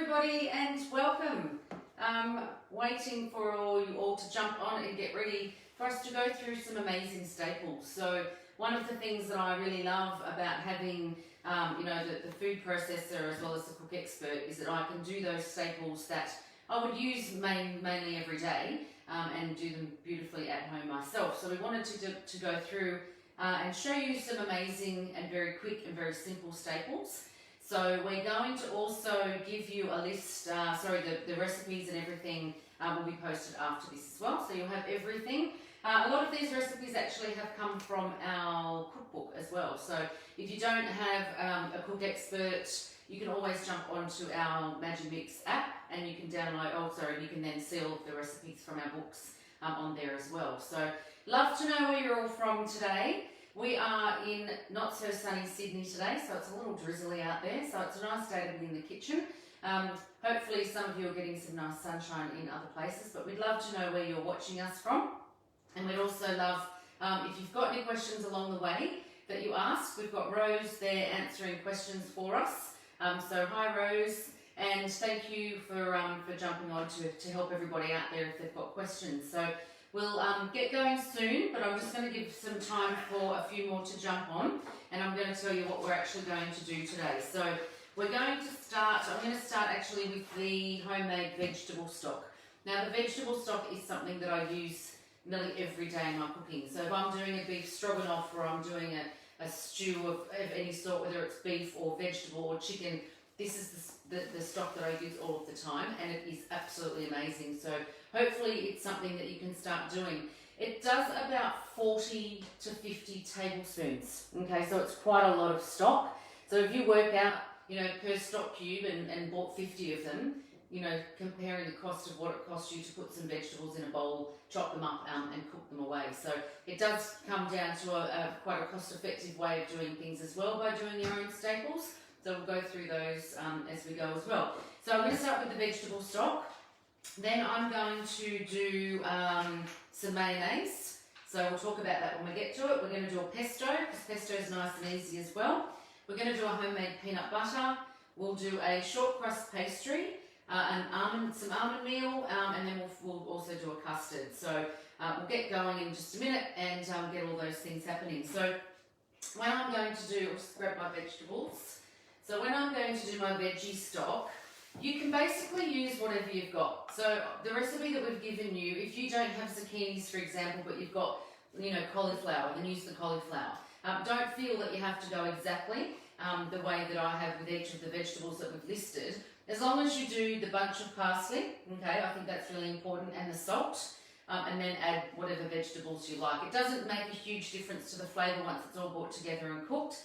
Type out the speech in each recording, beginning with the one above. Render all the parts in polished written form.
everybody and welcome. Waiting for you all to jump on and get ready for us to go through some amazing staples. So one of the things that I really love about having the food processor as well as the cook expert is that I can do those staples that I would use mainly every day and do them beautifully at home myself. So we wanted to go through and show you some amazing and very quick and very simple staples. So we're going to also give you a list, the recipes and everything will be posted after this as well. So you'll have everything. A lot of these recipes actually have come from our cookbook as well. So if you don't have a cook expert, you can always jump onto our Magimix app and you can download, you can then see all of the recipes from our books on there as well. So love to know where you're all from today. We are in not so sunny Sydney today, so it's a little drizzly out there, so it's a nice day to be in the kitchen. Hopefully some of you are getting some nice sunshine in other places, but we'd love to know where you're watching us from. And we'd also love, if you've got any questions along the way that you ask, we've got Rose there answering questions for us. So hi Rose, and thank you for jumping on to help everybody out there if they've got questions. So we'll get going soon, but I'm just going to give some time for a few more to jump on, and I'm going to tell you what we're actually going to do today. So we're going to start, I'm going to start actually with the homemade vegetable stock. Now the vegetable stock is something that I use nearly every day in my cooking. So if I'm doing a beef stroganoff or I'm doing a stew of any sort, whether it's beef or vegetable or chicken, this is the stock that I use all of the time, and it is absolutely amazing. So hopefully it's something that you can start doing. It does about 40 to 50 tablespoons. Okay, so it's quite a lot of stock. So if you work out, per stock cube and bought 50 of them, comparing the cost of what it costs you to put some vegetables in a bowl, chop them up and cook them away. So it does come down to quite a cost-effective way of doing things as well by doing your own staples. So we'll go through those as we go as well. So I'm going to start with the vegetable stock. Then I'm going to do some mayonnaise. So we'll talk about that when we get to it. We're going to do a pesto, because pesto is nice and easy as well. We're going to do a homemade peanut butter. We'll do a shortcrust pastry, some almond meal, and then we'll also do a custard. So we'll get going in just a minute and get all those things happening. So when I'm going to do, I'll just grab my vegetables. So when I'm going to do my veggie stock, you can basically use whatever you've got. So the recipe that we've given you, if you don't have zucchinis, for example, but you've got, cauliflower, then use the cauliflower. Don't feel that you have to go exactly the way that I have with each of the vegetables that we've listed. As long as you do the bunch of parsley, okay, I think that's really important, and the salt, and then add whatever vegetables you like. It doesn't make a huge difference to the flavour once it's all brought together and cooked.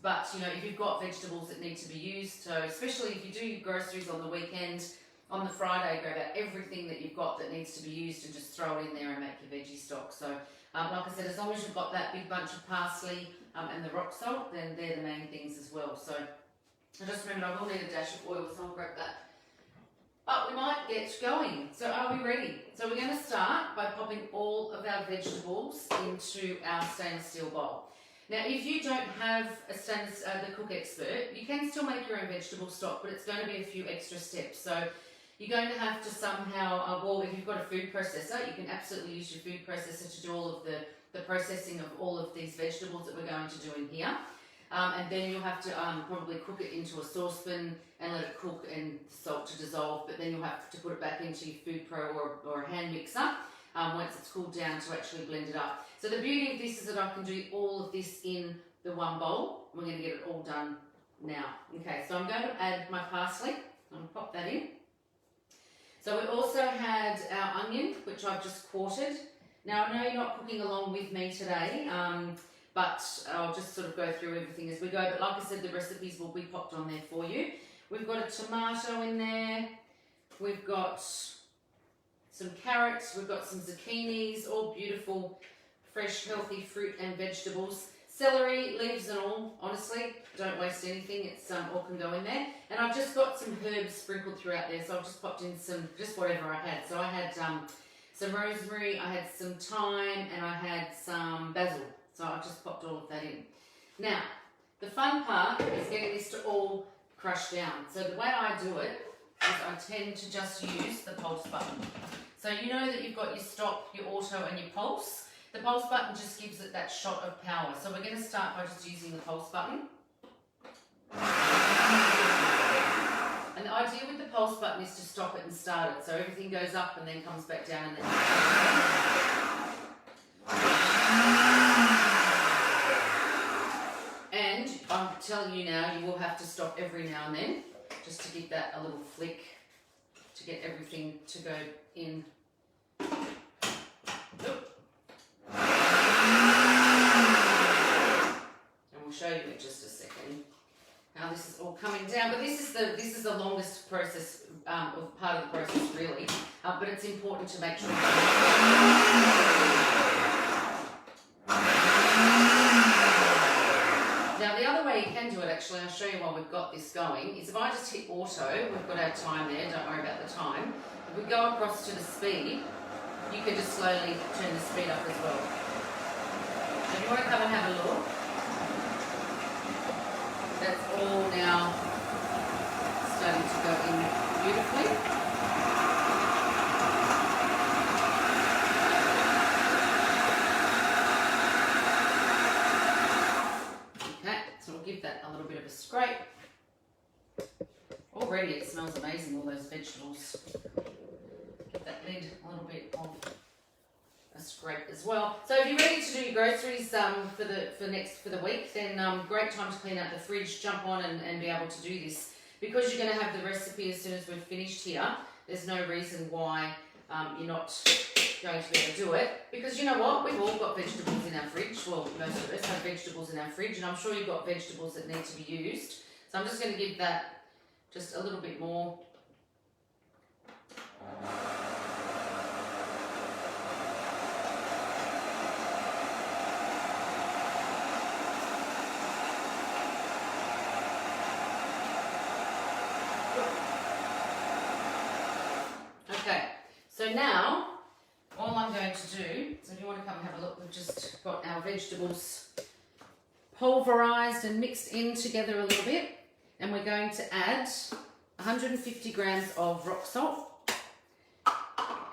But if you've got vegetables that need to be used, so especially if you do your groceries on the weekend, on the Friday, grab out everything that you've got that needs to be used and just throw it in there and make your veggie stock. So like I said, as long as you've got that big bunch of parsley and the rock salt, then they're the main things as well. So I just remembered I will need a dash of oil, so I'll grab that. But we might get going. So are we ready? So we're going to start by popping all of our vegetables into our stainless steel bowl. Now, if you don't have the cook expert, you can still make your own vegetable stock, but it's going to be a few extra steps. So you're going to have to somehow, if you've got a food processor, you can absolutely use your food processor to do all of the processing of all of these vegetables that we're going to do in here. And then you'll have to probably cook it into a saucepan and let it cook and salt to dissolve, but then you'll have to put it back into your Food Pro or a hand mixer once it's cooled down to actually blend it up. So the beauty of this is that I can do all of this in the one bowl. We're going to get it all done now. Okay, so I'm going to add my parsley. I'm going to pop that in. So we also had our onion, which I've just quartered. Now I know you're not cooking along with me today, but I'll just sort of go through everything as we go. But like I said, the recipes will be popped on there for you. We've got a tomato in there. We've got some carrots. We've got some zucchinis, all beautiful, fresh, healthy fruit and vegetables. Celery, leaves and all, honestly, don't waste anything. It's all can go in there. And I've just got some herbs sprinkled throughout there, so I've just popped in just whatever I had. So I had some rosemary, I had some thyme, and I had some basil. So I've just popped all of that in. Now, the fun part is getting this to all crush down. So the way I do it is I tend to just use the pulse button. So you know that you've got your stop, your auto and your pulse. The pulse button just gives it that shot of power. So we're going to start by just using the pulse button. And the idea with the pulse button is to stop it and start it. So everything goes up and then comes back down and then and I'm telling you now, you will have to stop every now and then just to give that a little flick to get everything to go in. And we'll show you in just a second how this is all coming down. But this is the longest process, or part of the process really. But it's important to make sure. Now the other way you can do it, actually, I'll show you while we've got this going, is if I just hit auto, we've got our time there, don't worry about the time. If we go across to the speed, you can just slowly turn the speed up as well. So if you want to come and have a look, that's all now starting to go in beautifully. Give that a little bit of a scrape. Already it smells amazing, all those vegetables. Give that lid a little bit of a scrape as well. So if you're ready to do your groceries for the week, then great time to clean out the fridge, jump on and be able to do this. Because you're going to have the recipe as soon as we've finished here, there's no reason why you're not going to be able to do it, because you know what, we've all got vegetables in our fridge. Well, most of us have vegetables in our fridge, and I'm sure you've got vegetables that need to be used. So I'm just going to give that just a little bit more. Okay, so now all I'm going to do, so if you want to come and have a look, we've just got our vegetables pulverised and mixed in together a little bit, and we're going to add 150 grams of rock salt,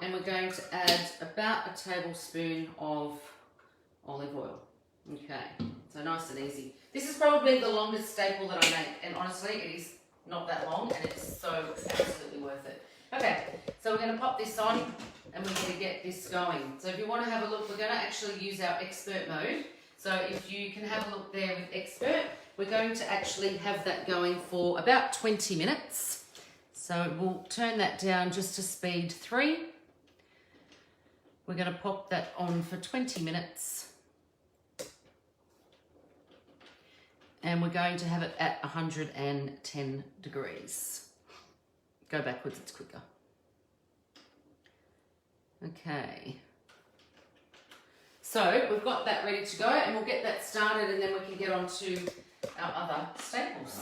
and we're going to add about a tablespoon of olive oil. Okay, so nice and easy. This is probably the longest staple that I make, and honestly it is not that long and it's so absolutely worth it. Okay, so we're going to pop this on and we're going to get this going. So if you want to have a look, we're going to actually use our expert mode. So if you can have a look there with expert, we're going to actually have that going for about 20 minutes. So we'll turn that down just to speed 3. We're going to pop that on for 20 minutes. And we're going to have it at 110 degrees. Go backwards, it's quicker. Okay. So we've got that ready to go, and we'll get that started, and then we can get on to our other staples.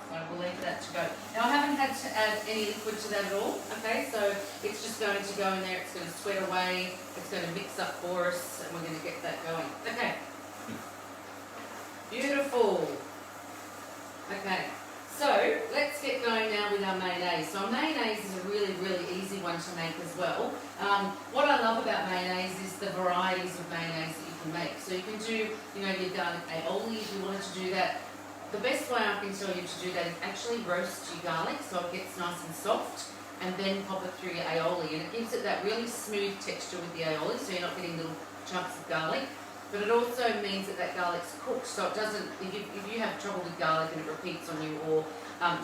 So we'll leave that to go. Now I haven't had to add any liquid to that at all, okay? So it's just going to go in there, it's going to sweat away, it's going to mix up for us, and we're going to get that going. Okay. Beautiful. Okay. So let's get going now with our mayonnaise. So our mayonnaise is a really, really easy one to make as well. What I love about mayonnaise is the varieties of mayonnaise that you can make. So you can do, your garlic aioli if you wanted to do that. The best way I can tell you to do that is actually roast your garlic so it gets nice and soft, and then pop it through your aioli, and it gives it that really smooth texture with the aioli, so you're not getting little chunks of garlic. But it also means that garlic's cooked, so it doesn't, if you have trouble with garlic and it repeats on you, or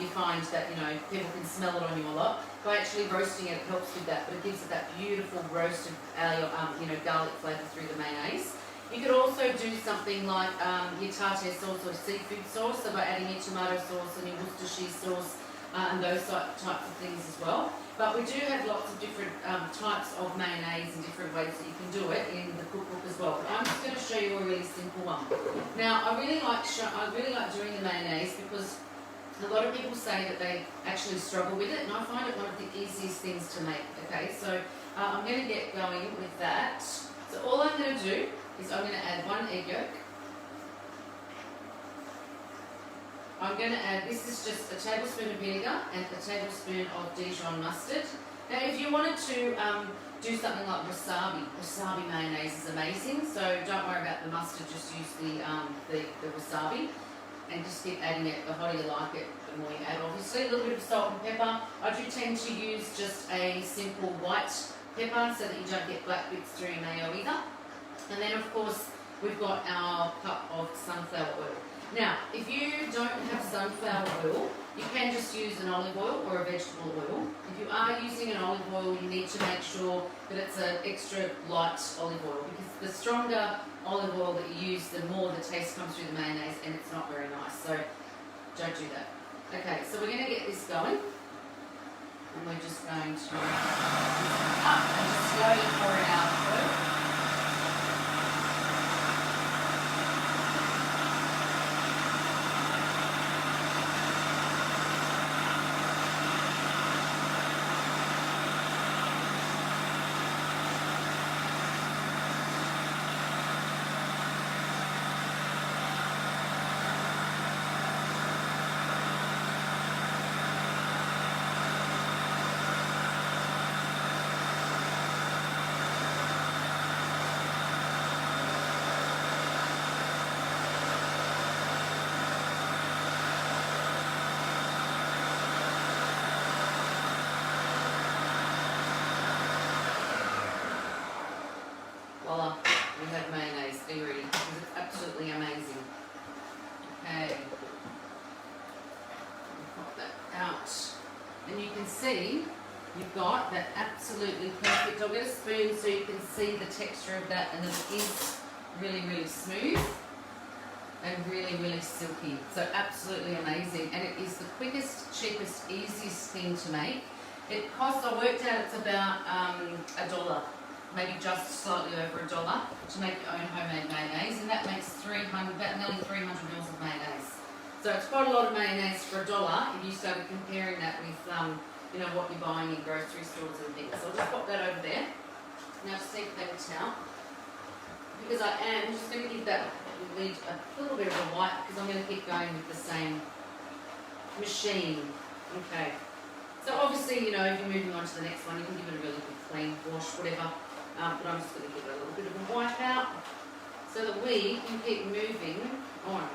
you find that, people can smell it on you a lot, by actually roasting it, it helps with that, but it gives it that beautiful roasted, garlic flavour through the mayonnaise. You could also do something like your tartare sauce or seafood sauce, so by adding your tomato sauce and your Worcestershire sauce and those types of things as well. But we do have lots of different types of mayonnaise and different ways that you can do it in the cookbook as well. But I'm just going to show you a really simple one. Now, I really like doing the mayonnaise because a lot of people say that they actually struggle with it, and I find it one of the easiest things to make. Okay, so I'm going to get going with that. So all I'm going to do is I'm going to add 1 egg yolk. I'm going to add, this is just a tablespoon of vinegar and a tablespoon of Dijon mustard. Now if you wanted to do something like wasabi mayonnaise is amazing, so don't worry about the mustard, just use the wasabi and just keep adding it. The hotter you like it, the more you add obviously. A little bit of salt and pepper. I do tend to use just a simple white pepper so that you don't get black bits through your mayo either. And then of course we've got our cup of sunflower oil. Now, if you don't have sunflower oil, you can just use an olive oil or a vegetable oil. If you are using an olive oil, you need to make sure that it's an extra light olive oil, because the stronger olive oil that you use, the more the taste comes through the mayonnaise, and it's not very nice, so don't do that. Okay, so we're going to get this going, and we're just going to up and just slowly pour it out through. Voila, we have mayonnaise. Are you ready? Because it's absolutely amazing. Okay. Pop that out. And you can see you've got that absolutely perfect. I'll get a spoon so you can see the texture of that, and it is really, really smooth and really, really silky. So absolutely amazing. And it is the quickest, cheapest, easiest thing to make. It costs, I worked out it's about $1. Maybe just slightly over $1 to make your own homemade mayonnaise, and that makes about nearly 300 mils of mayonnaise. So it's quite a lot of mayonnaise for $1 if you started comparing that with you know, what you're buying in grocery stores and things. So I'll just pop that over there. Now just take a paper towel, because I am just going to give that lid a little bit of a wipe, because I'm going to keep going with the same machine. Okay. So obviously, you know, if you're moving on to the next one, you can give it a really good clean wash, whatever. But I'm just going to give it a little bit of a wipe out so that we can keep moving on.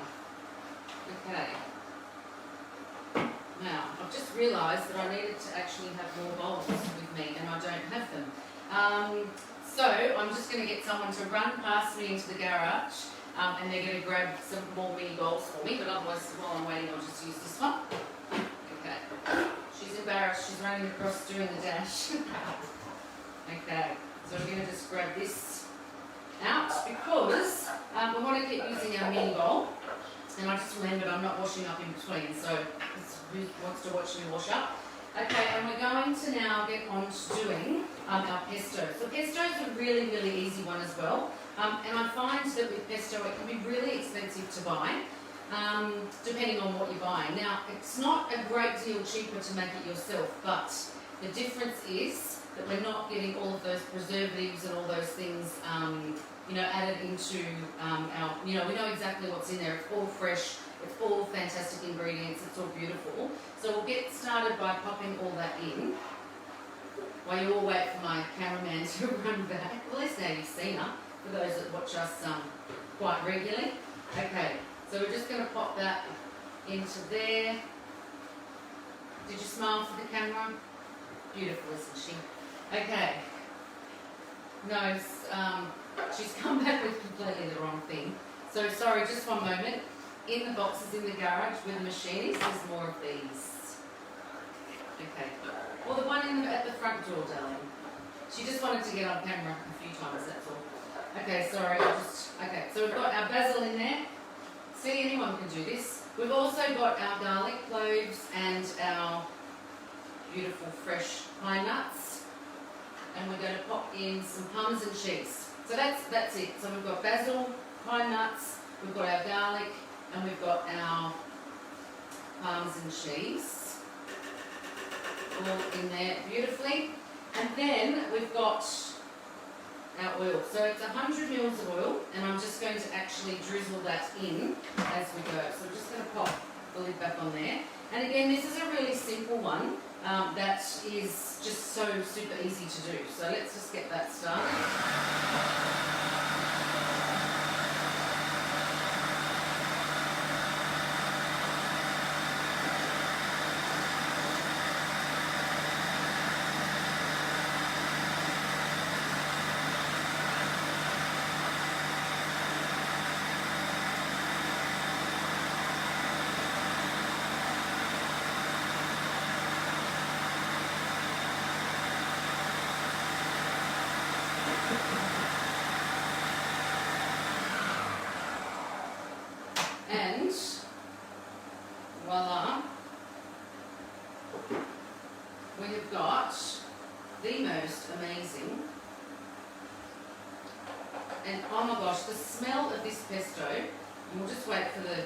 Okay. Now, I've just realised that I needed to actually have more bowls with me, and I don't have them. So I'm just going to get someone to run past me into the garage, and they're going to grab some more mini bowls for me, but otherwise, while I'm waiting, I'll just use this one. Okay. She's embarrassed. She's running across doing the dash. Okay. So we're going to just grab this out, because we want to keep using our mini bowl. And I just remembered I'm not washing up in between, so who wants to watch me wash up? Okay, and we're going to now get on to doing our pesto. So pesto is a really, really easy one as well. And I find that with pesto it can be really expensive to buy, depending on what you're buying. Now, it's not a great deal cheaper to make it yourself, but the difference is that we're not getting all of those preservatives and all those things, you know, added into our, you know, we know exactly what's in there. It's all fresh, it's all fantastic ingredients, it's all beautiful. So we'll get started by popping all that in, while you all wait for my cameraman to run back. Well, at least now you've seen her, for those that watch us quite regularly. Okay, so we're just going to pop that into there. Did you smile for the camera? Beautiful, isn't she? Okay. No, she's come back with completely the wrong thing. So sorry, just one moment. In the boxes in the garage where the machine is, there's more of these. Okay. Well, the one at the front door, darling. She just wanted to get on camera a few times, that's all. Okay, sorry, okay, so we've got our basil in there. See, anyone can do this. We've also got our garlic cloves and our beautiful fresh pine nuts. And we're going to pop in some Parmesan cheese. So that's it. So we've got basil, pine nuts, we've got our garlic, and we've got our Parmesan cheese all in there beautifully. And then we've got our oil. So it's 100 mils of oil, and I'm just going to actually drizzle that in as we go. So I'm just going to pop the lid back on there. And again, this is a really simple one that is just so super easy to do. So let's just get that started. And voila, we have got the most amazing, and oh my gosh, the smell of this pesto, and we'll just wait for the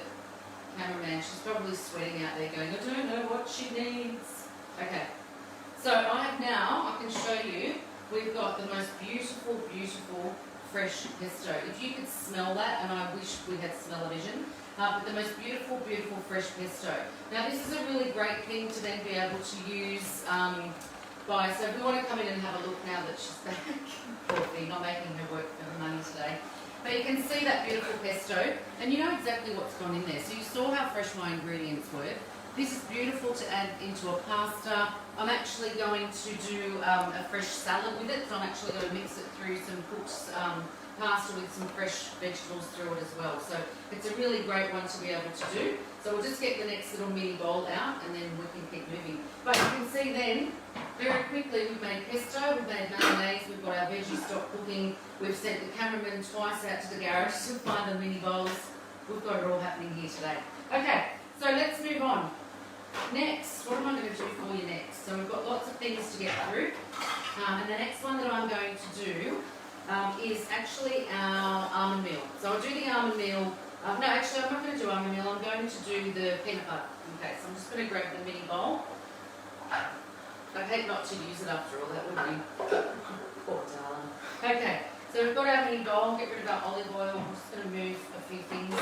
cameraman, she's probably sweating out there going, I don't know what she needs. Okay, so I can show you, we've got the most beautiful, beautiful fresh pesto. If you could smell that, and I wish we had smell-o-vision, but the most beautiful, beautiful fresh pesto. Now this is a really great thing to then be able to use so if we want to come in and have a look now that she's back, poor thing, not making her work for her money today. But you can see that beautiful pesto, and you know exactly what's gone in there. So you saw how fresh my ingredients were. This is beautiful to add into a pasta. I'm actually going to do a fresh salad with it, so I'm actually going to mix it through some cooked pasta with some fresh vegetables through it as well. So it's a really great one to be able to do. So we'll just get the next little mini bowl out and then we can keep moving. But you can see then, very quickly, we've made pesto, we've made mayonnaise, we've got our veggie stock cooking, we've sent the cameraman twice out to the garage to find the mini bowls. We've got it all happening here today. Okay, so let's move on. Next, what am I going to do for you next? So we've got lots of things to get through. And the next one that I'm going to do is actually our almond meal. So I'll do the almond meal. No, actually I'm not going to do almond meal. I'm going to do the peanut butter. Okay, so I'm just going to grab the mini bowl. I'd hate not to use it after all, that would be poor darling. Okay, so we've got our mini bowl. Get rid of our olive oil. I'm just going to move a few things.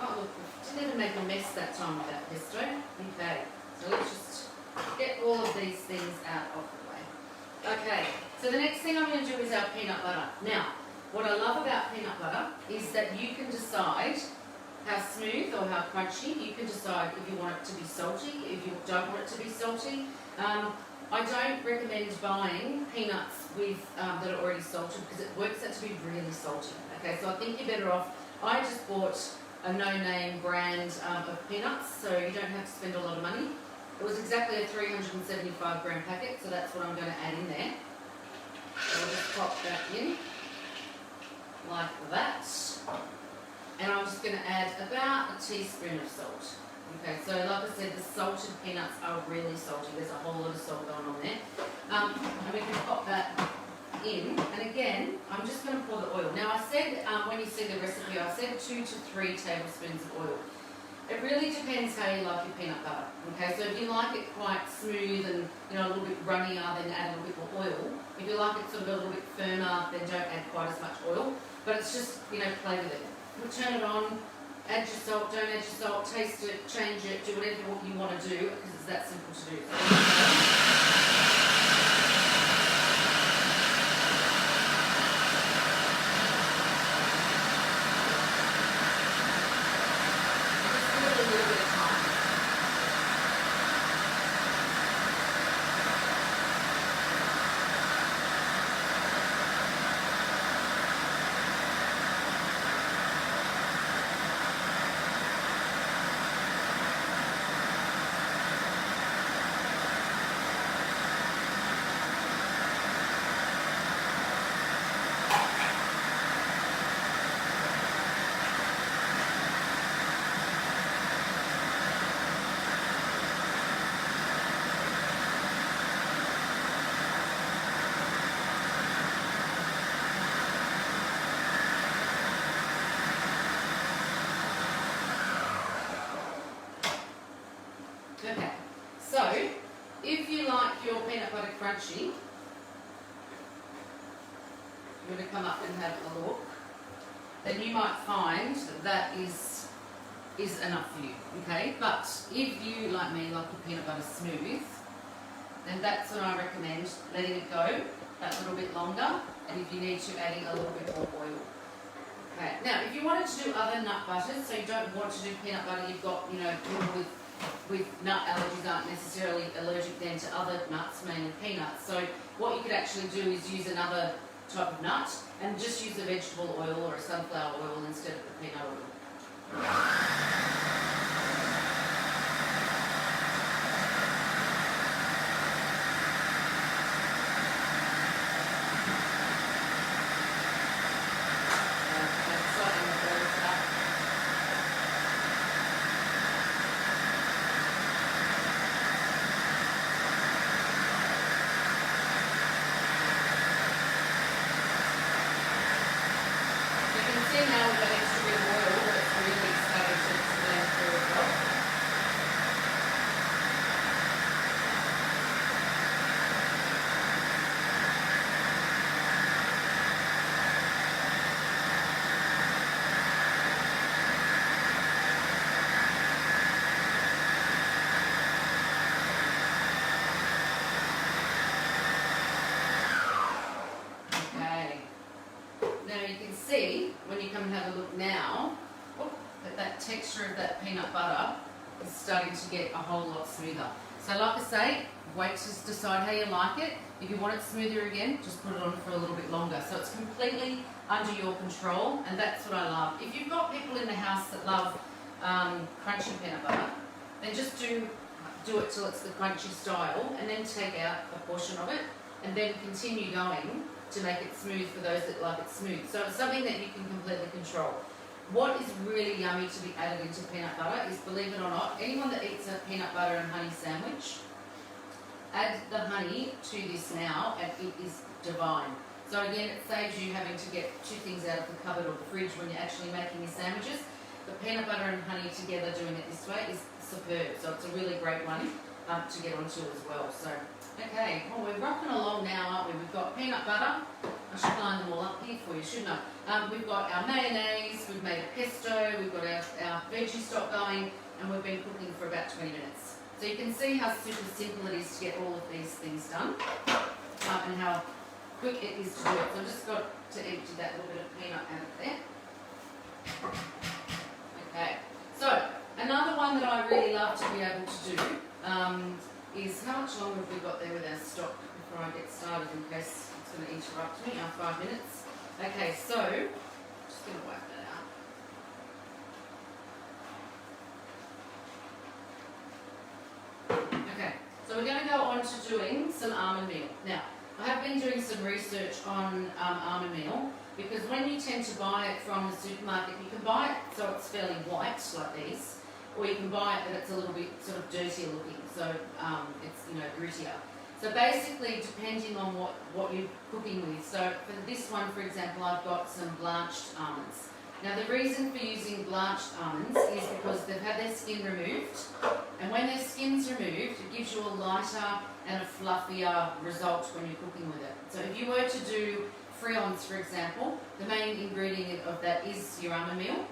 Oh look, we didn't even make a mess that time with that pesto. Okay, so let's just get all of these things out of the way. Okay, so the next thing I'm going to do is our peanut butter. Now, what I love about peanut butter is that you can decide how smooth or how crunchy. You can decide if you want it to be salty, if you don't want it to be salty. I don't recommend buying peanuts with that are already salted because it works out to be really salty. Okay, so I think you're better off. I just bought a no-name brand of peanuts, so you don't have to spend a lot of money. It was exactly a 375 gram packet, so that's what I'm going to add in there. So I'll just pop that in like that. And I'm just going to add about a teaspoon of salt. Okay, so like I said, the salted peanuts are really salty. There's a whole lot of salt going on there. And we can pop that in. And again, I'm just going to pour the oil. Now I said, when you see the recipe, I said 2 to 3 tablespoons of oil. It really depends how you like your peanut butter. Okay, so if you like it quite smooth and a little bit runnier, then add a little bit more oil. If you like it sort of a little bit firmer, then don't add quite as much oil. But it's just, play with it. We'll turn it on, add your salt, don't add your salt, taste it, change it, do whatever you want to do because it's that simple to do. Okay, so if you like your peanut butter crunchy, you're going to come up and have a look, then you might find that that is is enough for you, okay? But if you, like me, like your peanut butter smooth, then that's what I recommend, letting it go that little bit longer, and if you need to, adding a little bit more oil. Okay, now if you wanted to do other nut butters, so you don't want to do peanut butter, you've got, you know, people with nut allergies aren't necessarily allergic then to other nuts, mainly peanuts. So what you could actually do is use another type of nut and just use a vegetable oil or a sunflower oil instead of the peanut oil. That texture of that peanut butter is starting to get a whole lot smoother. So like I say, wait to decide how you like it. If you want it smoother again, just put it on for a little bit longer. So it's completely under your control, and that's what I love. If you've got people in the house that love crunchy peanut butter, then just do it till it's the crunchy style, and then take out a portion of it, and then continue going to make it smooth for those that like it smooth. So it's something that you can completely control. What is really yummy to be added into peanut butter is, believe it or not, anyone that eats a peanut butter and honey sandwich, add the honey to this now and it is divine. So again, it saves you having to get two things out of the cupboard or the fridge when you're actually making your sandwiches. But peanut butter and honey together doing it this way is superb. So it's a really great one to get onto as well. So, okay, well, we're rocking along now, aren't we? We've got peanut butter. I should line them all up here for you, shouldn't I? We've got our mayonnaise, we've made a pesto, we've got our veggie stock going, and we've been cooking for about 20 minutes. So you can see how super simple it is to get all of these things done, and how quick it is to do it. So I've just got to empty that little bit of peanut out of there. Okay, so another one that I really love to be able to do is, how much longer have we got there with our stock before I get started, in case it's going to interrupt me, our 5 minutes. Okay, so just going to wipe that out. Okay, so we're going to go on to doing some almond meal. Now, I have been doing some research on almond meal, because when you tend to buy it from the supermarket, you can buy it so it's fairly white, like these, or you can buy it that it's a little bit sort of dirtier looking, so it's, you know, grittier. So basically, depending on what you're cooking with. So for this one, for example, I've got some blanched almonds. Now the reason for using blanched almonds is because they've had their skin removed, and when their skin's removed, it gives you a lighter and a fluffier result when you're cooking with it. So if you were to do friands, for example, the main ingredient of that is your almond meal.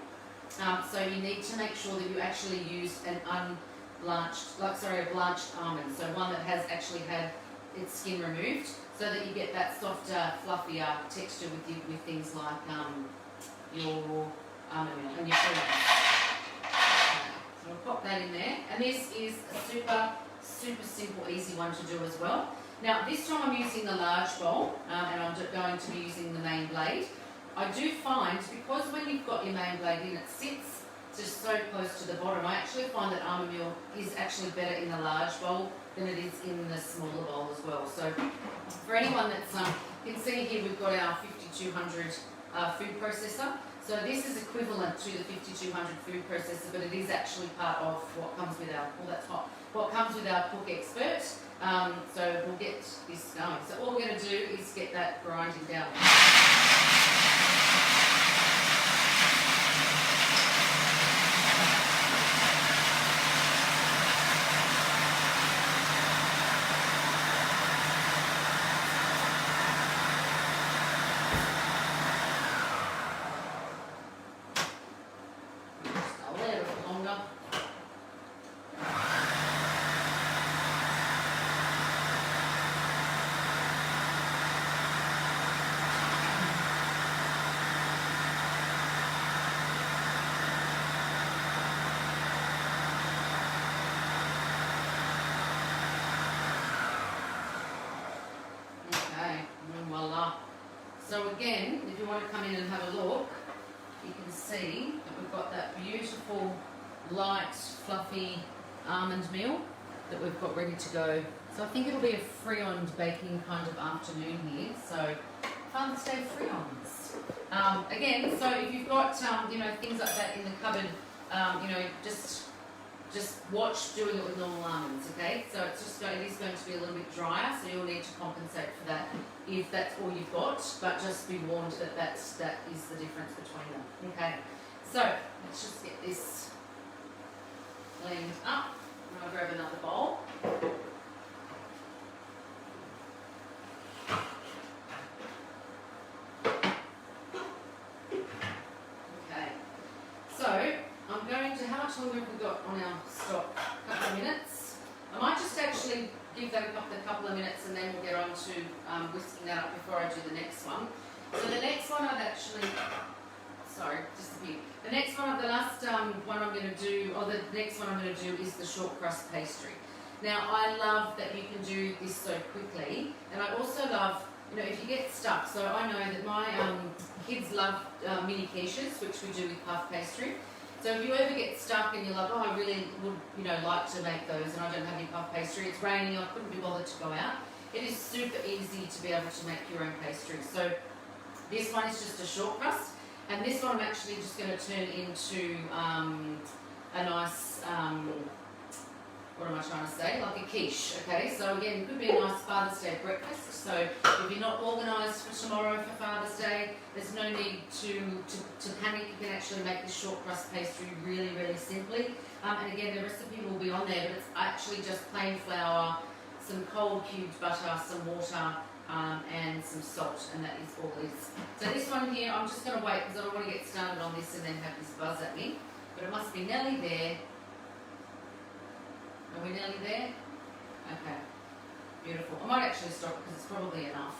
So you need to make sure that you actually use an a blanched almond, so one that has actually had its skin removed, so that you get that softer, fluffier texture with things like your almond meal and your friands. So we'll pop that in there, and this is a super simple, easy one to do as well. Now this time I'm using the large bowl, and I'm going to be using the main blade. I do find, because when you've got your main blade in, it sits just so close to the bottom, I actually find that almond meal is actually better in the large bowl than it is in the smaller bowl as well. So for anyone that's, you can see here we've got our 5200 food processor. So this is equivalent to the 5200 food processor, but it is actually part of what comes with our, well, that's hot, what comes with our Cook Expert. So we'll get this going. So all we're going to do is get that grinding down. So again, if you want to come in and have a look, you can see that we've got that beautiful, light, fluffy almond meal that we've got ready to go. So I think it'll be a friand baking kind of afternoon here. So Father's Day friands. Again, so if you've got you know, things like that in the cupboard, you know, just watch doing it with normal almonds, okay? So it is going to be a little bit drier, so you'll need to compensate for that if that's all you've got, but just be warned that that is the difference between them, okay? So let's just get this cleaned up, and I'll grab another bowl. How long have we got on our stock? A couple of minutes. I might just actually give that a couple of minutes and then we'll get on to whisking that up before I do the next one. So the next one I've actually, sorry, just a bit. The next one, the last one I'm going to do, or the next one I'm going to do is the Shortcrust Pastry. Now I love that you can do this so quickly, and I also love, you know, if you get stuck. So I know that my kids love mini quiches, which we do with puff pastry. So if you ever get stuck and you're like, oh, I really would, you know, like to make those and I don't have any puff pastry, it's raining, I couldn't be bothered to go out. It is super easy to be able to make your own pastry. So this one is just a short crust, and this one I'm actually just going to turn into a nice, what am I trying to say? Like a quiche, okay? So again, it could be a nice Father's Day breakfast. So if you're not organised for tomorrow for Father's Day, there's no need to panic. You can actually make this short crust pastry really, really simply. And again, the recipe will be on there, but it's actually just plain flour, some cold cubed butter, some water, and some salt, and that is all it is. So this one here, I'm just going to wait because I don't want to get started on this and then have this buzz at me. But it must be nearly there. Are we nearly there? Okay, beautiful. I might actually stop because it's probably enough.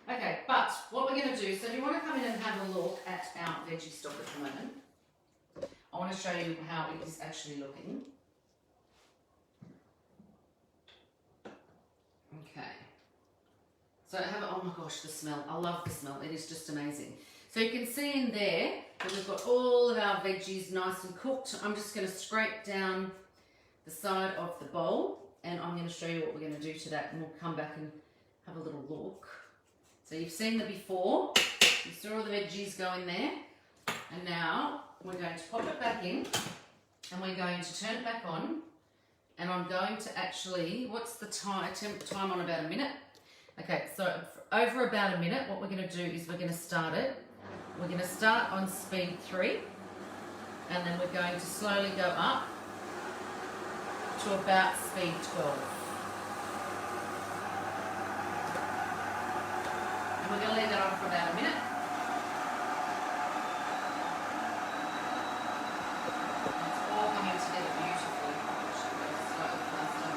Okay, but what we're going to do, so if you want to come in and have a look at our veggie stock at the moment, I want to show you how it is actually looking. Okay. So I have, oh my gosh, the smell. I love the smell. It is just amazing. So you can see in there that we've got all of our veggies nice and cooked. I'm just going to scrape down the side of the bowl, and I'm going to show you what we're going to do to that, and we'll come back and have a little look. So you've seen the before, you saw all the veggies go in there, and now we're going to pop it back in, and we're going to turn it back on, and I'm going to actually, what's the time on? About a minute. Okay, so over about a minute, what we're going to do is we're going to start it. We're going to start on speed 3, and then we're going to slowly go up to about speed 12. And we're going to leave that on for about a minute. It's all coming together beautifully. Actually, go slightly faster.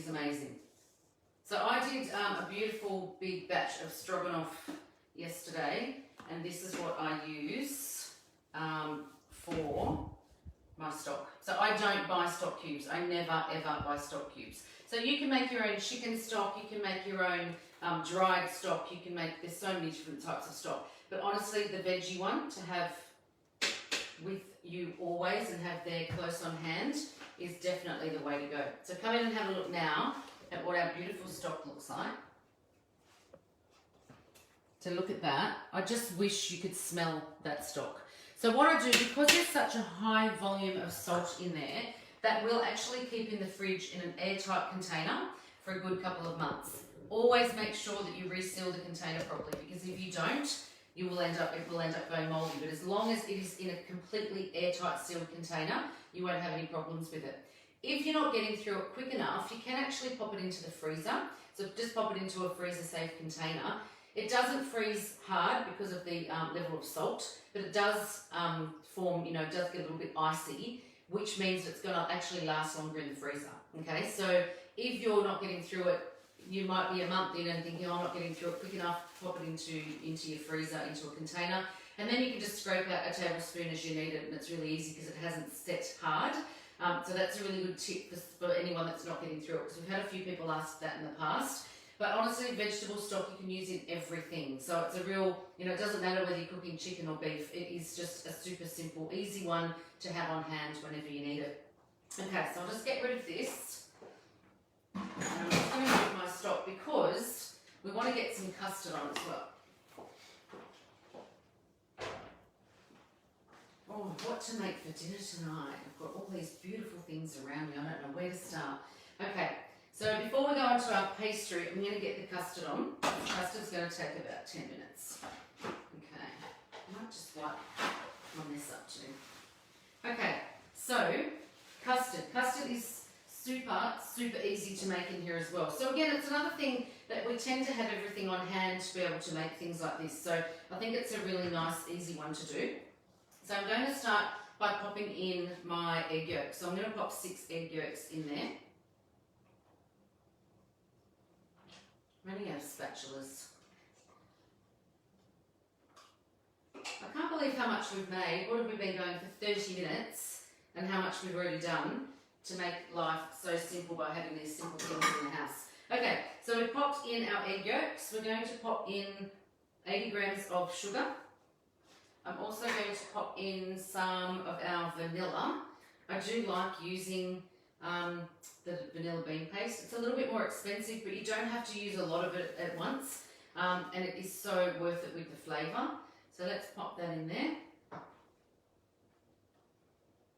Amazing. So I did a beautiful big batch of stroganoff yesterday, and this is what I use for my stock. So I don't buy stock cubes. I never ever buy stock cubes. So you can make your own chicken stock, you can make your own dried stock, you can make, there's so many different types of stock. But honestly, the veggie one to have with you always and have there close on hand is definitely the way to go. So come in and have a look now at what our beautiful stock looks like. So look at that. I just wish you could smell that stock. So what I do, because there's such a high volume of salt in there, that will actually keep in the fridge in an airtight container for a good couple of months. Always make sure that you reseal the container properly, because if you don't, it will end up going moldy. But as long as it is in a completely airtight sealed container, you won't have any problems with it. If you're not getting through it quick enough, you can actually pop it into the freezer. So just pop it into a freezer safe container. It doesn't freeze hard because of the level of salt, but it does form, you know, it does get a little bit icy, which means it's going to actually last longer in the freezer. Okay, so if you're not getting through it, you might be a month in and thinking, oh, I'm not getting through it quick enough, pop it into your freezer, into a container, and then you can just scrape out a tablespoon as you need it, and it's really easy because it hasn't set hard. So that's a really good tip for anyone that's not getting through it, because we've had a few people ask that in the past. But honestly, vegetable stock you can use in everything. So it's a real, you know, it doesn't matter whether you're cooking chicken or beef. It is just a super simple, easy one to have on hand whenever you need it. Okay, so I'll just get rid of this. And I'm just going to move my stock because we want to get some custard on as well. Oh, what to make for dinner tonight. I've got all these beautiful things around me. I don't know where to start. Okay. So before we go on to our pastry, I'm going to get the custard on. The custard's going to take about 10 minutes. Okay, I might just wipe my mess up too. Okay, so custard. Custard is super easy to make in here as well. So again, it's another thing that we tend to have everything on hand to be able to make things like this. So I think it's a really nice, easy one to do. So I'm going to start by popping in my egg yolks. So I'm going to pop 6 egg yolks in there. Running out of spatulas. I can't believe how much we've made. What have we been going for 30 minutes and how much we've already done to make life so simple by having these simple things in the house. Okay, so we've popped in our egg yolks. We're going to pop in 80 grams of sugar. I'm also going to pop in some of our vanilla. I do like using the vanilla bean paste. It's a little bit more expensive, but you don't have to use a lot of it at once, and it is so worth it with the flavour. So let's pop that in there.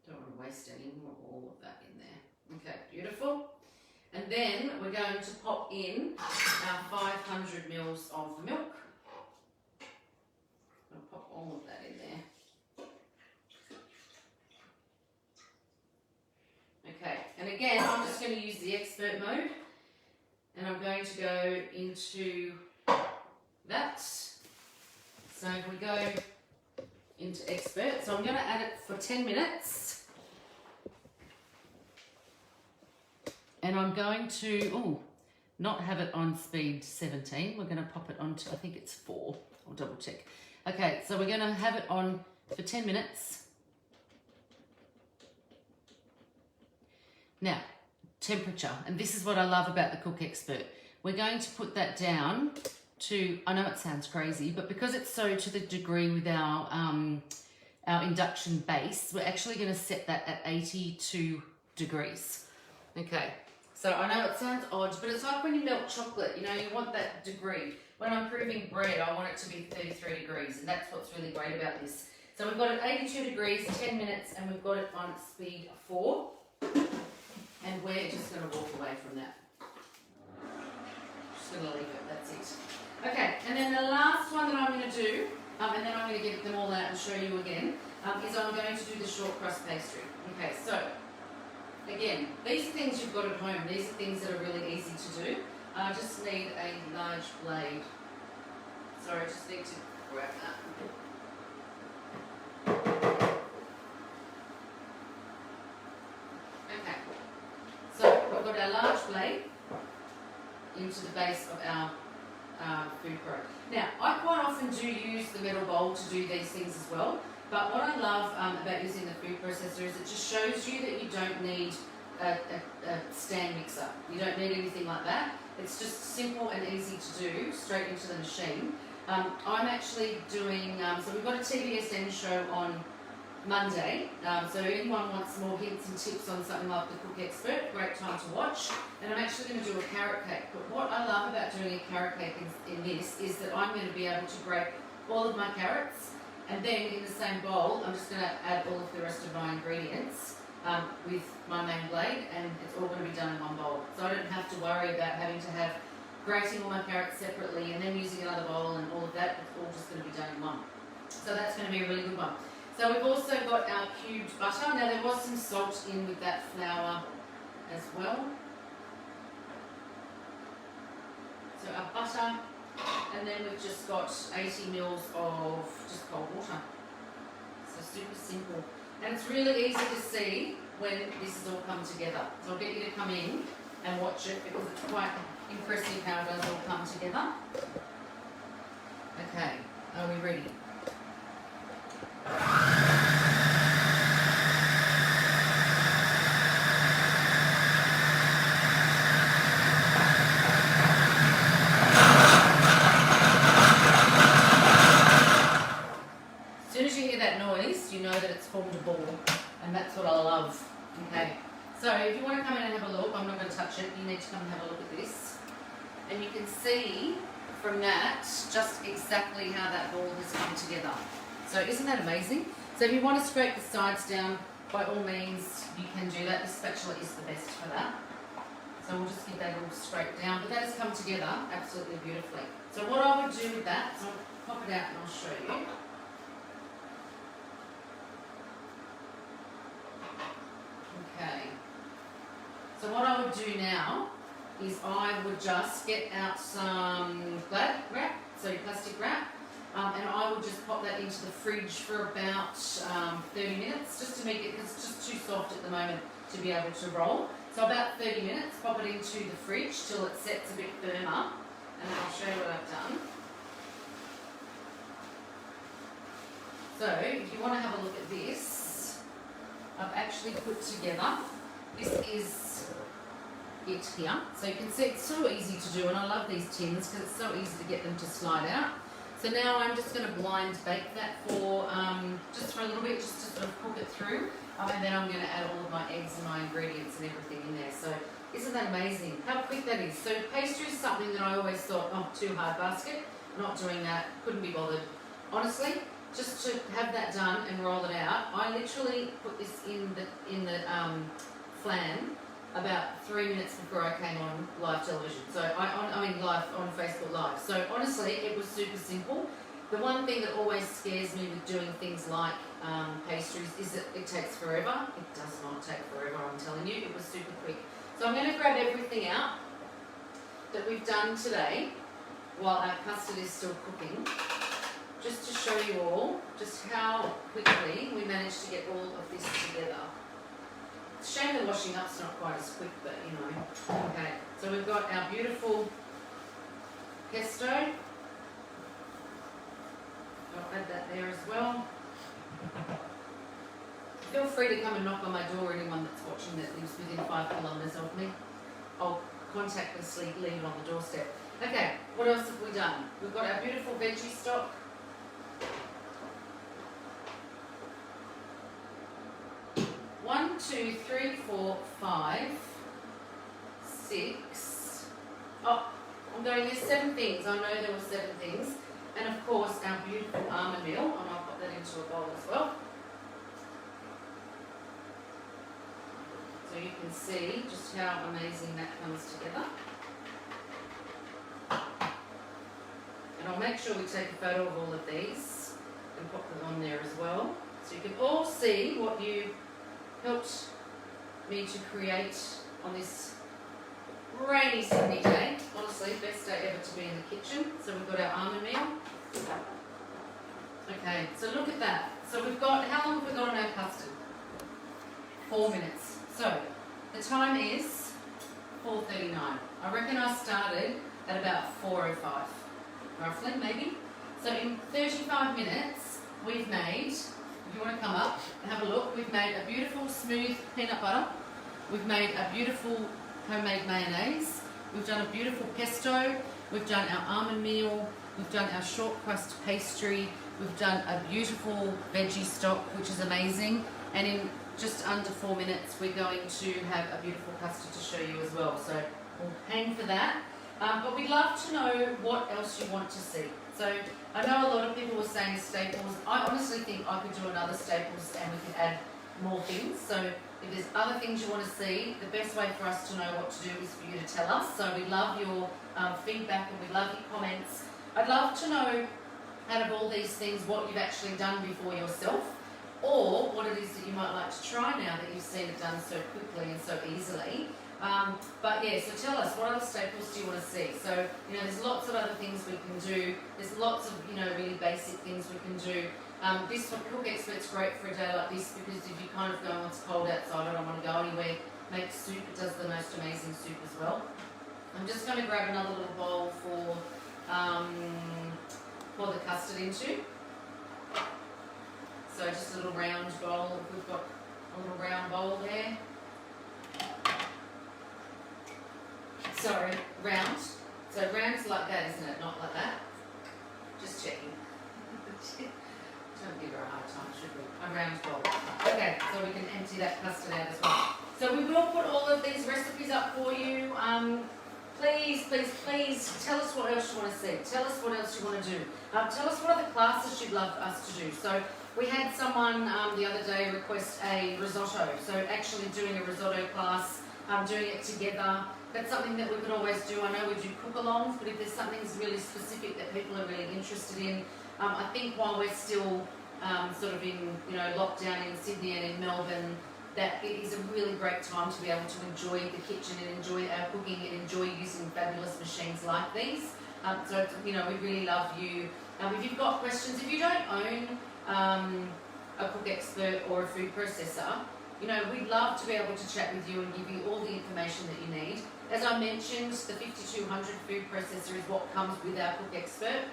Don't want to waste any more, all of that in there. Okay, beautiful. And then we're going to pop in our 500 mils of milk. I'll pop all of that in there. Okay, and again, I'm just going to use the expert mode, and I'm going to go into that. So if we go into expert, so I'm going to add it for 10 minutes, and I'm going to, not have it on speed 17, we're going to pop it onto, I think it's 4, I'll double check. Okay, so we're going to have it on for 10 minutes. Now, temperature, and this is what I love about the Cook Expert. We're going to put that down to, I know it sounds crazy, but because it's so to the degree with our induction base, we're actually going to set that at 82 degrees. Okay, so I know it sounds odd, but it's like when you melt chocolate, you know, you want that degree. When I'm proving bread, I want it to be 33 degrees, and that's what's really great about this. So we've got it 82 degrees, 10 minutes, and we've got it on speed 4. And we're just going to walk away from that. Just going to leave it, that's it. Okay, and then the last one that I'm going to do, and then I'm going to get them all out and show you again, is I'm going to do the shortcrust pastry. Okay, so, again, these are things you've got at home. These are things that are really easy to do. I just need a large blade. Sorry, I just need to grab that. We've got our large blade into the base of our food pro. Now, I quite often do use the metal bowl to do these things as well, but what I love about using the food processor is it just shows you that you don't need a stand mixer. You don't need anything like that. It's just simple and easy to do, straight into the machine. I'm actually doing, so we've got a TBSN show on Monday, so if anyone wants more hints and tips on something like the Cook Expert, great time to watch. And I'm actually going to do a carrot cake. But what I love about doing a carrot cake in this is that I'm going to be able to grate all of my carrots, and then in the same bowl I'm just going to add all of the rest of my ingredients with my main blade, and it's all going to be done in one bowl. So I don't have to worry about having to have grating all my carrots separately and then using another bowl and all of that. It's all just going to be done in one. So that's going to be a really good one. So we've also got our cubed butter. Now there was some salt in with that flour as well. So our butter, And then we've just got 80 mils of just cold water. So super simple. And it's really easy to see when this has all come together. So I'll get you to come in and watch it because it's quite impressive how it does all come together. Okay, are we ready? As soon as you hear that noise, you know that it's formed a ball, and that's what I love. Okay, so if you want to come in and have a look, I'm not going to touch it, you need to come and have a look at this. And you can see from that just exactly how that ball has come together. So isn't that amazing? So if you want to scrape the sides down, by all means you can do that. The spatula is the best for that. So we'll just get that all scraped down. But that has come together absolutely beautifully. So what I would do with that, so I'll pop it out and I'll show you. Okay. So what I would do now is I would just get out some glad wrap, so your plastic wrap, and I would just pop that into the fridge for about 30 minutes, just to make it, because it's just too soft at the moment to be able to roll. So about 30 minutes, pop it into the fridge till it sets a bit firmer, and then I'll show you what I've done. So if you want to have a look at this, I've actually put together, this is it here. So you can see it's so easy to do, and I love these tins because it's so easy to get them to slide out. So now I'm just going to blind bake that for just for a little bit, just to sort of cook it through, and then I'm going to add all of my eggs and my ingredients and everything in there. So isn't that amazing? How quick that is. So pastry is something that I always thought, oh, too hard basket, not doing that, couldn't be bothered. Honestly, just to have that done and roll it out, I literally put this in the flan about 3 minutes before I came on live television. So I mean live on Facebook Live. So honestly, it was super simple. The one thing that always scares me with doing things like pastries is that it takes forever. It does not take forever, I'm telling you. It was super quick. So I'm going to grab everything out that we've done today while our custard is still cooking, just to show you all just how quickly we managed to get all of this together. It's a shame the washing up's not quite as quick, but you know. Okay, so we've got our beautiful pesto. I'll add that there as well. Feel free to come and knock on my door, anyone that's watching that lives within 5 kilometres of me. I'll contactlessly leave it on the doorstep. Okay, what else have we done? We've got our beautiful veggie stock. One, two, three, four, 5, 6. Oh, I'm going, there's 7 things. I know there were 7 things. And of course, our beautiful almond meal. And I'll put that into a bowl as well. So you can see just how amazing that comes together. And I'll make sure we take a photo of all of these and pop them on there as well. So you can all see what you helped me to create on this rainy Sydney day. Honestly, best day ever to be in the kitchen. So we've got our almond meal. Okay, so look at that. So we've got, how long have we got on our custard? 4 minutes. So the time is 4:39. I reckon I started at about 4:05, roughly, maybe. So in 35 minutes, we've made, if you want to come up and have a look, we've made a beautiful smooth peanut butter. We've made a beautiful homemade mayonnaise. We've done a beautiful pesto. We've done our almond meal. We've done our shortcrust pastry. We've done a beautiful veggie stock, which is amazing. And in just under 4 minutes, we're going to have a beautiful custard to show you as well. So we'll hang for that. But we'd love to know what else you want to see. So I know a lot of people were saying staples. I honestly think I could do another staples and we could add more things. So if there's other things you want to see, the best way for us to know what to do is for you to tell us. So we love your feedback and we love your comments. I'd love to know, out of all these things, what you've actually done before yourself. or what it is that you might like to try now that you've seen it done so quickly and so easily. But yeah, so tell us, what other staples do you want to see? So, you know, there's lots of other things we can do. There's lots of, you know, really basic things we can do. This for Cook Expert's great for a day like this, because if you kind of go, oh, it's cold outside, I don't want to go anywhere, make soup. It does the most amazing soup as well. I'm just going to grab another little bowl for the custard into. So just a little round bowl. We've got a little round bowl there. Sorry, round. So round's like that, isn't it? Not like that. Just checking. Don't give her a hard time, should we? A round bowl. Okay, so we can empty that custard out as well. So we will put all of these recipes up for you. Please, please, please tell us what else you want to see. Tell us what else you want to do. Tell us what other classes you'd love us to do. So we had someone the other day request a risotto. So actually doing a risotto class, doing it together. That's something that we can always do. I know we do cook-alongs, but if there's something really specific that people are really interested in, I think while we're still sort of in, you know, lockdown in Sydney and in Melbourne, that it is a really great time to be able to enjoy the kitchen and enjoy our cooking and enjoy using fabulous machines like these. So, you know, we really love you. If you've got questions, if you don't own a Cook Expert or a food processor, you know, we'd love to be able to chat with you and give you all the information that you need. As I mentioned, the 5200 food processor is what comes with our Cook Expert.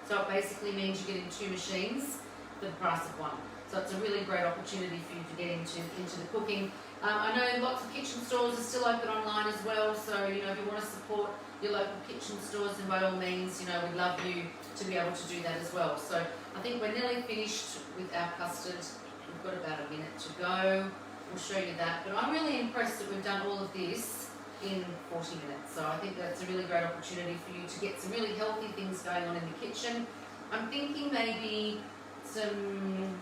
So it basically means you're getting 2 machines for the price of 1. So it's a really great opportunity for you to get into the cooking. I know lots of kitchen stores are still open online as well. So, you know, if you want to support your local kitchen stores, then by all means, you know, we'd love you to be able to do that as well. So I think we're nearly finished with our custard. We've got about a minute to go. We'll show you that. But I'm really impressed that we've done all of this in 40 minutes. So I think that's a really great opportunity for you to get some really healthy things going on in the kitchen. I'm thinking maybe some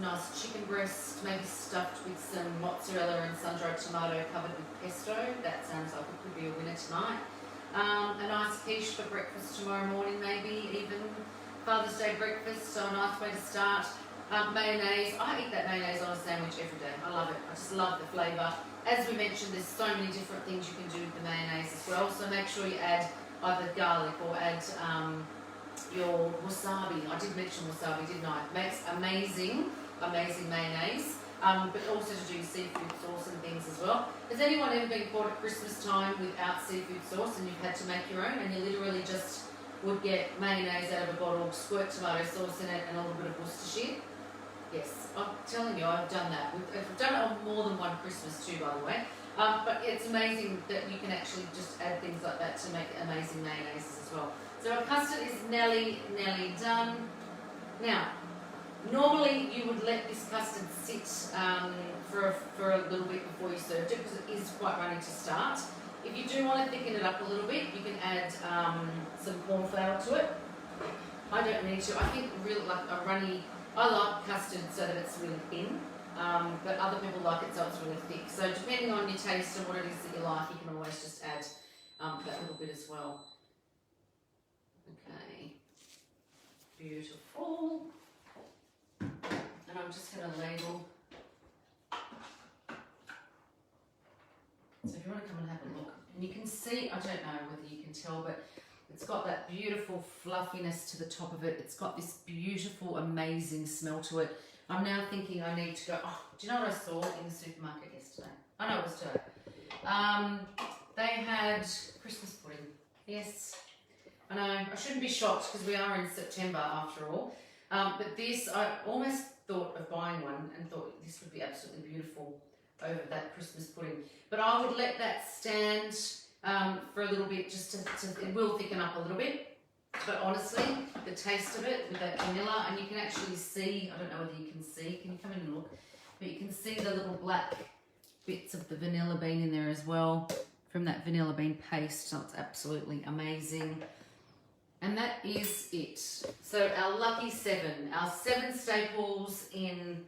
nice chicken breast, maybe stuffed with some mozzarella and sun-dried tomato covered with pesto. That sounds like it could be a winner tonight. A nice quiche for breakfast tomorrow morning, maybe even Father's Day breakfast, so a nice way to start. Mayonnaise. I eat that mayonnaise on a sandwich every day. I love it. I just love the flavour. As we mentioned, there's so many different things you can do with the mayonnaise as well. So make sure you add either garlic or add your wasabi. I did mention wasabi, didn't I? It makes amazing mayonnaise. But also to do seafood sauce and things as well. Has anyone ever been caught at Christmas time without seafood sauce and you've had to make your own, and you literally just would get mayonnaise out of a bottle, squirt tomato sauce in it and a little bit of Worcestershire? Yes, I'm telling you, I've done that. We've done it on more than one Christmas too, by the way. But it's amazing that you can actually just add things like that to make amazing mayonnaises as well. So our custard is nearly done. Now, normally you would let this custard sit for a little bit before you served it, because it is quite runny to start. If you do want to thicken it up a little bit, you can add some corn flour to it. I don't need to. I think really like a runny. I like custard so that it's really thin, but other people like it so it's really thick. So depending on your taste and what it is that you like, you can always just add that little bit as well. Okay, beautiful. And I'm just going to ladle. So if you want to come and have a look, and you can see, I don't know whether you can tell, but it's got that beautiful fluffiness to the top of it. It's got this beautiful, amazing smell to it. I'm now thinking I need to go, oh, do you know what I saw in the supermarket yesterday? I know it was today. They had Christmas pudding. Yes, I know, I shouldn't be shocked because we are in September after all. But this, I almost thought of buying one and thought this would be absolutely beautiful over that Christmas pudding. But I would let that stand for a little bit, just to it will thicken up a little bit. But honestly, the taste of it with that vanilla, and you can actually see, I don't know whether you can see, can you come in and look? But you can see the little black bits of the vanilla bean in there as well from that vanilla bean paste. So it's absolutely amazing. And that is it. So our lucky 7, our 7 staples in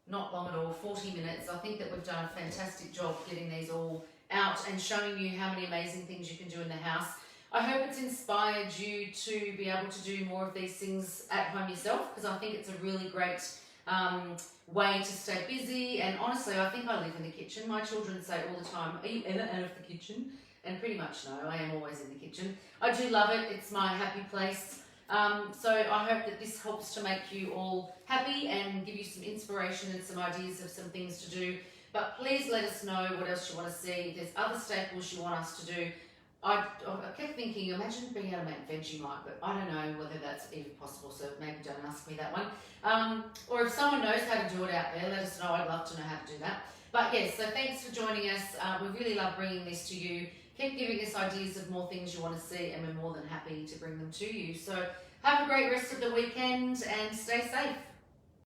not long at all, 40 minutes. I think that we've done a fantastic job getting these all out and showing you how many amazing things you can do in the house. I hope it's inspired you to be able to do more of these things at home yourself, because I think it's a really great way to stay busy. And honestly, I think I live in the kitchen. My children say all the time, "Are you ever out of the kitchen?" And pretty much no, I am always in the kitchen. I do love it. It's my happy place. So I hope that this helps to make you all happy and give you some inspiration and some ideas of some things to do. But please let us know what else you want to see. If there's other staples you want us to do. I kept thinking, imagine being able to make Vegemite, but I don't know whether that's even possible, so maybe don't ask me that one. Or if someone knows how to do it out there, let us know. I'd love to know how to do that. But yes, so thanks for joining us. We really love bringing this to you. Keep giving us ideas of more things you want to see, and we're more than happy to bring them to you. So have a great rest of the weekend and stay safe.